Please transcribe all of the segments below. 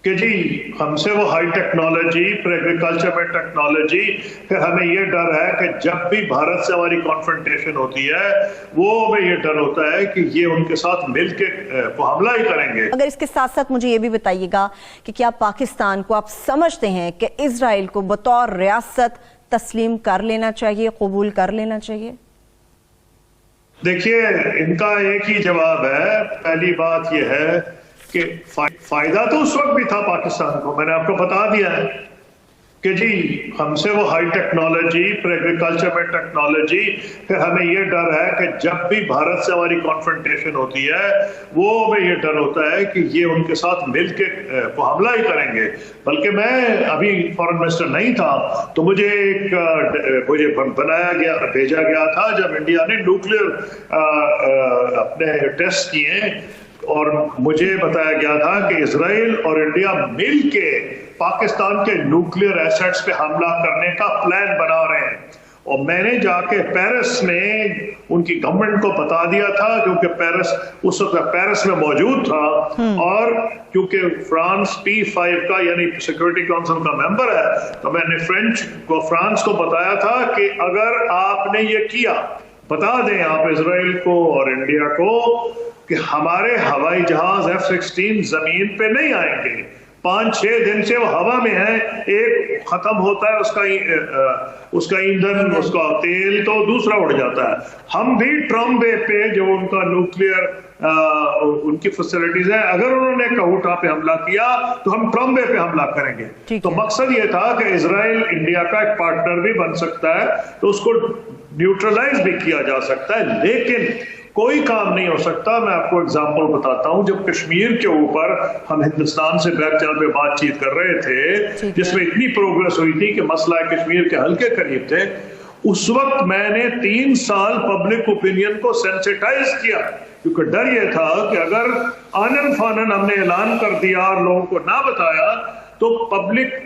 कि जी हमसे वो हाई टेक्नोलॉजी, फिर एग्रीकल्चर में टेक्नोलॉजी, फिर हमें ये डर है कि जब भी भारत से हमारी कॉन्फ्रंटेशन होती है वो हमें ये डर होता है कि ये उनके साथ मिलके वो हमला ही करेंगे। अगर इसके साथ साथ मुझे ये भी बताइएगा कि क्या पाकिस्तान को आप समझते हैं कि इजराइल को बतौर रियासत तस्लीम कर लेना चाहिए, कबूल कर लेना चाहिए? देखिए, इनका एक ही जवाब है। पहली बात यह है कि फायदा तो उस वक्त भी था पाकिस्तान को, मैंने आपको बता दिया है कि जी हमसे वो हाई टेक्नोलॉजी, फिर एग्रीकल्चर में टेक्नोलॉजी, फिर हमें ये डर है कि जब भी भारत से हमारी कॉन्फ्रंटेशन होती है वो हमें ये डर होता है कि ये उनके साथ मिलके वो हमला ही करेंगे। बल्कि मैं अभी फॉरेन मिनिस्टर नहीं था तो मुझे भेजा गया था जब इंडिया ने न्यूक्लियर अपने टेस्ट किए और मुझे बताया गया था कि इजराइल और इंडिया मिलके पाकिस्तान के न्यूक्लियर एसेट्स पे हमला करने का प्लान बना रहे हैं। और मैंने जाके पेरिस में उनकी गवर्नमेंट को बता दिया था, क्योंकि पेरिस उस वक्त पेरिस में मौजूद था और क्योंकि फ्रांस P5 का यानी सिक्योरिटी काउंसिल का मेंबर है, तो मैंने फ्रांस को बताया था कि अगर आपने ये किया, बता दें आप इजराइल को और इंडिया को कि हमारे हवाई जहाज F-16 जमीन पे नहीं आएंगे। 5-6 दिन से वो हवा में है, एक खत्म होता है उसका ईंधन, उसका तेल, तो दूसरा उड़ जाता है। हम भी ट्रम्बे पे जो उनका न्यूक्लियर उनकी फैसिलिटीज है, अगर उन्होंने कहूटा पे हमला किया तो हम ट्रम्बे पे हमला करेंगे। तो मकसद ये था कि इजराइल इंडिया का एक पार्टनर भी बन सकता है, तो उसको न्यूट्रलाइज भी किया जा सकता है, लेकिन कोई काम नहीं हो सकता। मैं आपको एग्जांपल बताता हूं, जब कश्मीर के ऊपर हम हिंदुस्तान से बैक चैनल पे बातचीत कर रहे थे जिसमें इतनी प्रोग्रेस हुई थी कि मसला कश्मीर के हल के करीब थे, उस वक्त मैंने 3 साल पब्लिक ओपिनियन को सेंसिटाइज किया, क्योंकि डर ये था कि अगर आनन फानन हमने ऐलान कर दिया और लोगों को ना बताया तो पब्लिक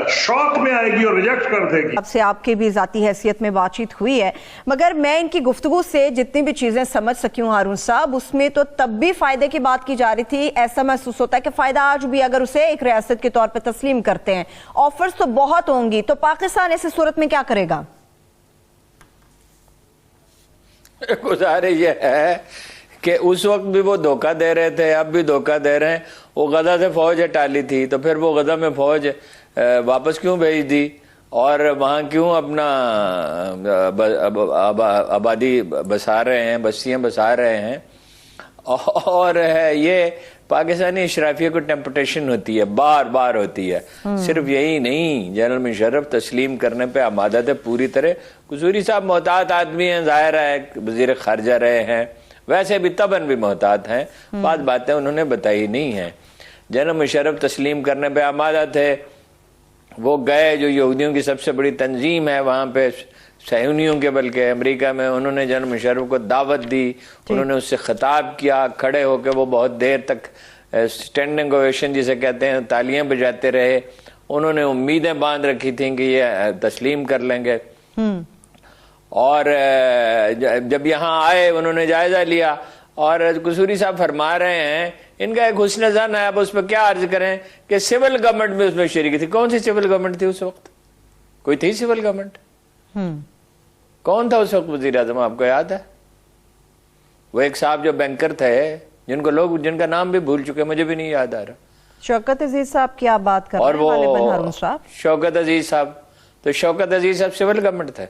शॉक में आएगी और रिजेक्ट कर देगी। आपसे आपके भी जाती हैसियत में बातचीत हुई है, मगर मैं इनकी गुफ्तगू से जितनी भी चीजें समझ सकी हूँ हारून साहब, उसमें तो तब भी फायदे की बात की जा रही थी। ऐसा महसूस होता है कि फायदा आज भी, अगर उसे एक रियासत के तौर पर तस्लीम करते हैं, ऑफर्स तो बहुत होंगी, तो पाकिस्तान ऐसी सूरत में क्या करेगा? गुजारिश ये है कि उस वक्त भी वो धोखा दे रहे थे, अब भी धोखा दे रहे हैं। वो गजा से फौज हटा ली थी, तो फिर वो गजा में फौज वापस क्यों भेज दी और वहां क्यों अपना आबादी बसा रहे हैं, बस्तियां बसा रहे हैं? और ये पाकिस्तानी इशराफिया को टेम्पटेशन होती है, बार बार होती है। सिर्फ यही नहीं, जनरल मुशर्रफ तस्लीम करने पे आमादा थे पूरी तरह। कसूरी साहब मोहतात आदमी हैं, जाहिर है वजीर खारजा रहे हैं, वैसे भी तबन भी मोहतात हैं, बातें उन्होंने बताई नहीं है। जनरल मुशर्रफ तस्लीम करने पे आमादा थे, वो गए, जो यहूदियों की सबसे बड़ी तंजीम है वहां पे, सहूनियों के, बल्कि अमेरिका में, उन्होंने जनरल मुशर्रफ को दावत दी, उन्होंने उससे खिताब किया, खड़े होकर वो बहुत देर तक स्टैंडिंग ओवेशन जिसे कहते हैं, तालियां बजाते रहे। उन्होंने उम्मीदें बांध रखी थी कि ये तस्लीम कर लेंगे, और जब यहाँ आए उन्होंने जायजा लिया, और कसूरी साहब फरमा रहे हैं इनका एक हुस्न ज़न है। अब उस पर क्या अर्ज करें कि सिविल गवर्नमेंट में उसमें शरीक थी। कौन सी सिविल गवर्नमेंट थी उस वक्त? कोई थी सिविल गवर्नमेंट? कौन था उस वक्त वजीर आजम, आपको याद है? वो एक साहब जो बैंकर थे, जिनको लोग, जिनका नाम भी भूल चुके, मुझे भी नहीं याद आ रहा। शौकत अजीज साहब की आप बात कर रहे हैं? और वो शौकत अजीज साहब, तो शौकत अजीज साहब सिविल गवर्नमेंट थे।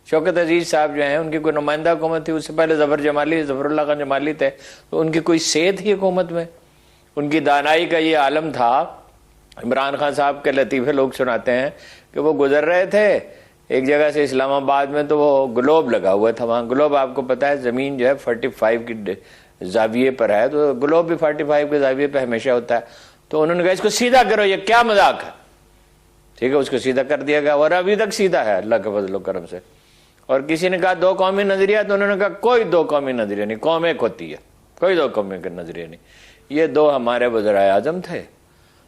शौकत अजीज साहब जो हैं, उनकी कोई नुमाइंदा हुकूमत थी। उससे पहले जफरुल्लाह खान जमाली थे, तो उनकी कोई सेहत ही हुकूमत में। उनकी दानाई का ये आलम था। इमरान खान साहब के लतीफ़े लोग सुनाते हैं कि वो गुजर रहे थे एक जगह से इस्लामाबाद में, तो वो ग्लोब लगा हुआ था वहाँ। ग्लोब आपको पता है ज़मीन जो है 45 की जाविये पर है, तो ग्लोब भी 45 के जाविये पर हमेशा होता है। तो उन्होंने कहा इसको सीधा करो, ये क्या मजाक है? ठीक है, उसको सीधा कर दिया गया और अभी तक सीधा है अल्लाह के फजल करम से। और किसी ने कहा 2 कौमी नजरिया, तो उन्होंने कहा कोई 2 कौमी नजरिया नहीं, कौम एक होती है, कोई 2 कौमी का नजरिया नहीं। ये 2 हमारे वज़ीर आज़म थे।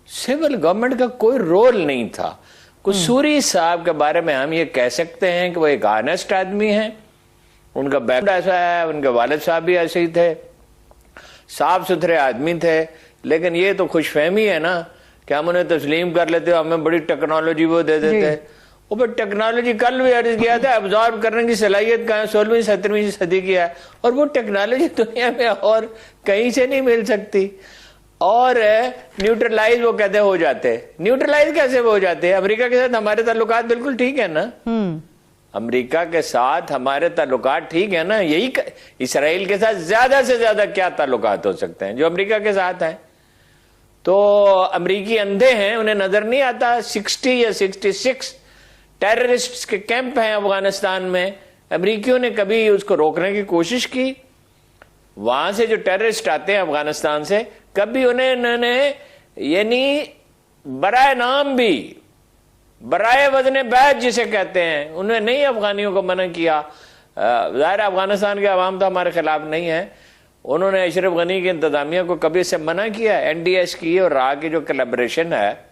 सिविल गवर्नमेंट का कोई रोल नहीं था। कसूरी साहब के बारे में हम ये कह सकते हैं कि वो एक ऑनेस्ट आदमी है, उनका बैकग्राउंड ऐसा है, उनके वालिद साहब भी ऐसे ही थे, साफ सुथरे आदमी थे। लेकिन ये तो खुशफहमी है ना कि हम उन्हें तस्लीम कर लेते, हमें बड़ी टेक्नोलॉजी वो दे देते। वो पर टेक्नोलॉजी कल भी अर्ज किया था, एब्जॉर्ब करने की सलाहियत कहाँ 16वीं 17वीं सदी की है, और वो टेक्नोलॉजी दुनिया में और कहीं से नहीं मिल सकती। और न्यूट्रलाइज वो कहते हो जाते, न्यूट्रलाइज कैसे हो जाते हैं? अमेरिका के साथ हमारे ताल्लुकात बिल्कुल ठीक है ना, अमेरिका के साथ हमारे ताल्लुकात ठीक है ना। यही इसराइल के साथ ज्यादा से ज्यादा क्या ताल्लुकात हो सकते हैं जो अमेरिका के साथ हैं? तो अमेरिकी अंधे हैं, उन्हें नजर नहीं आता 60 या 66 टेररिस्ट के कैंप हैं अफगानिस्तान में। अमेरिकियों ने कभी उसको रोकने की कोशिश की? वहां से जो टेररिस्ट आते हैं अफगानिस्तान से, कभी उन्होंने यानी बराए नाम भी, बराए वजन बैत जिसे कहते हैं, उन्हें नहीं अफगानियों को मना किया। ज़ाहिर अफगानिस्तान के अवाम तो हमारे खिलाफ नहीं है, उन्होंने अशरफ गनी की इंतजामिया को कभी से मना किया? NDS की और रा की जो कोलैबोरेशन है